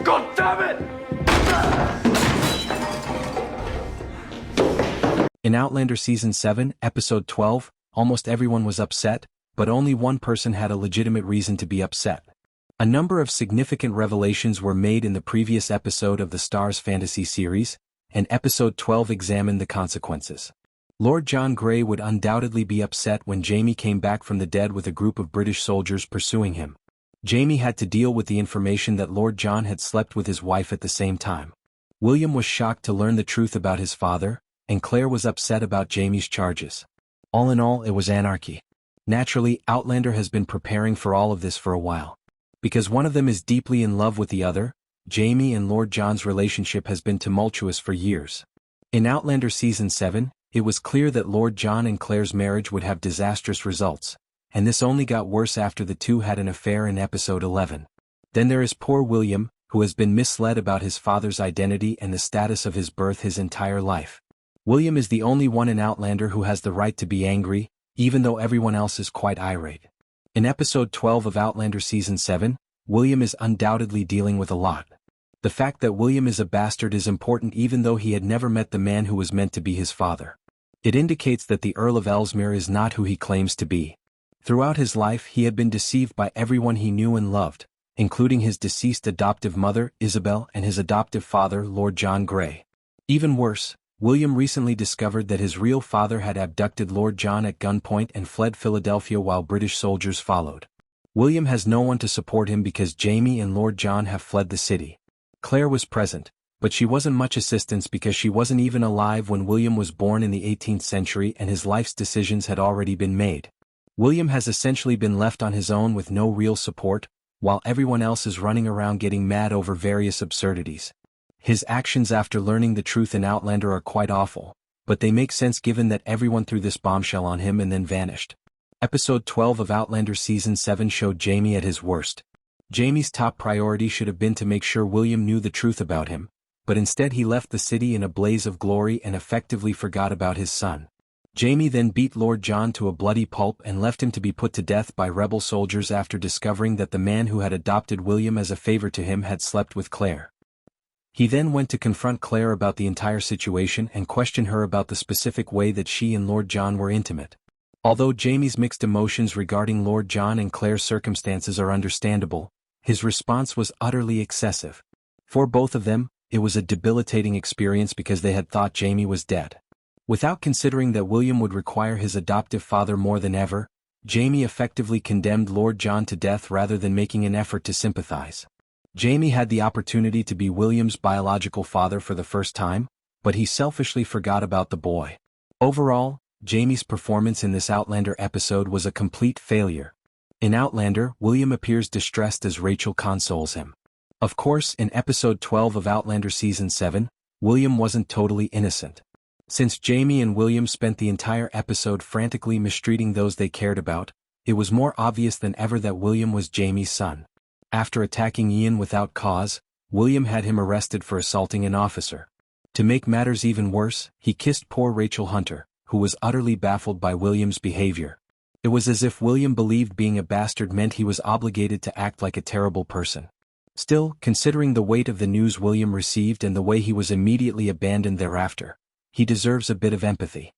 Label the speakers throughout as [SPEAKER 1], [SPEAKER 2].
[SPEAKER 1] God damn it!
[SPEAKER 2] In Outlander Season 7, Episode 12, almost everyone was upset, but only one person had a legitimate reason to be upset. A number of significant revelations were made in the previous episode of the Starz fantasy series, and Episode 12 examined the consequences. Lord John Grey would undoubtedly be upset when Jaime came back from the dead with a group of British soldiers pursuing him. Jaime had to deal with the information that Lord John had slept with his wife at the same time. William was shocked to learn the truth about his father, and Claire was upset about Jaime's charges. All in all, it was anarchy. Naturally, Outlander has been preparing for all of this for a while. Because one of them is deeply in love with the other, Jaime and Lord John's relationship has been tumultuous for years. In Outlander Season 7, it was clear that Lord John and Claire's marriage would have disastrous results, and this only got worse after the two had an affair in Episode 11. Then there is poor William, who has been misled about his father's identity and the status of his birth his entire life. William is the only one in Outlander who has the right to be angry, even though everyone else is quite irate. In Episode 12 of Outlander Season 7, William is undoubtedly dealing with a lot. The fact that William is a bastard is important even though he had never met the man who was meant to be his father. It indicates that the Earl of Ellesmere is not who he claims to be. Throughout his life he had been deceived by everyone he knew and loved, including his deceased adoptive mother, Isabel, and his adoptive father, Lord John Grey. Even worse, William recently discovered that his real father had abducted Lord John at gunpoint and fled Philadelphia while British soldiers followed. William has no one to support him because Jaime and Lord John have fled the city. Claire was present, but she wasn't much assistance because she wasn't even alive when William was born in the 18th century and his life's decisions had already been made. William has essentially been left on his own with no real support, while everyone else is running around getting mad over various absurdities. His actions after learning the truth in Outlander are quite awful, but they make sense given that everyone threw this bombshell on him and then vanished. Episode 12 of Outlander Season 7 showed Jaime at his worst. Jaime's top priority should have been to make sure William knew the truth about him, but instead he left the city in a blaze of glory and effectively forgot about his son. Jaime then beat Lord John to a bloody pulp and left him to be put to death by rebel soldiers after discovering that the man who had adopted William as a favor to him had slept with Claire. He then went to confront Claire about the entire situation and question her about the specific way that she and Lord John were intimate. Although Jaime's mixed emotions regarding Lord John and Claire's circumstances are understandable, his response was utterly excessive. For both of them, it was a debilitating experience because they had thought Jaime was dead. Without considering that William would require his adoptive father more than ever, Jaime effectively condemned Lord John to death rather than making an effort to sympathize. Jaime had the opportunity to be William's biological father for the first time, but he selfishly forgot about the boy. Overall, Jaime's performance in this Outlander episode was a complete failure. In Outlander, William appears distressed as Rachel consoles him. Of course, in Episode 12 of Outlander Season 7, William wasn't totally innocent. Since Jaime and William spent the entire episode frantically mistreating those they cared about, it was more obvious than ever that William was Jaime's son. After attacking Ian without cause, William had him arrested for assaulting an officer. To make matters even worse, he kissed poor Rachel Hunter, who was utterly baffled by William's behavior. It was as if William believed being a bastard meant he was obligated to act like a terrible person. Still, considering the weight of the news William received and the way he was immediately abandoned thereafter, he deserves a bit of empathy.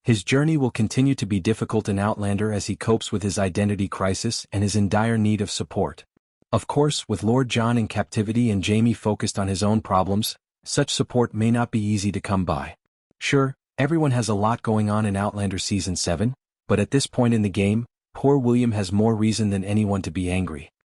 [SPEAKER 2] His journey will continue to be difficult in Outlander as he copes with his identity crisis and is in dire need of support. Of course, with Lord John in captivity and Jaime focused on his own problems, such support may not be easy to come by. Sure, everyone has a lot going on in Outlander Season 7, but at this point in the game, poor William has more reason than anyone to be angry.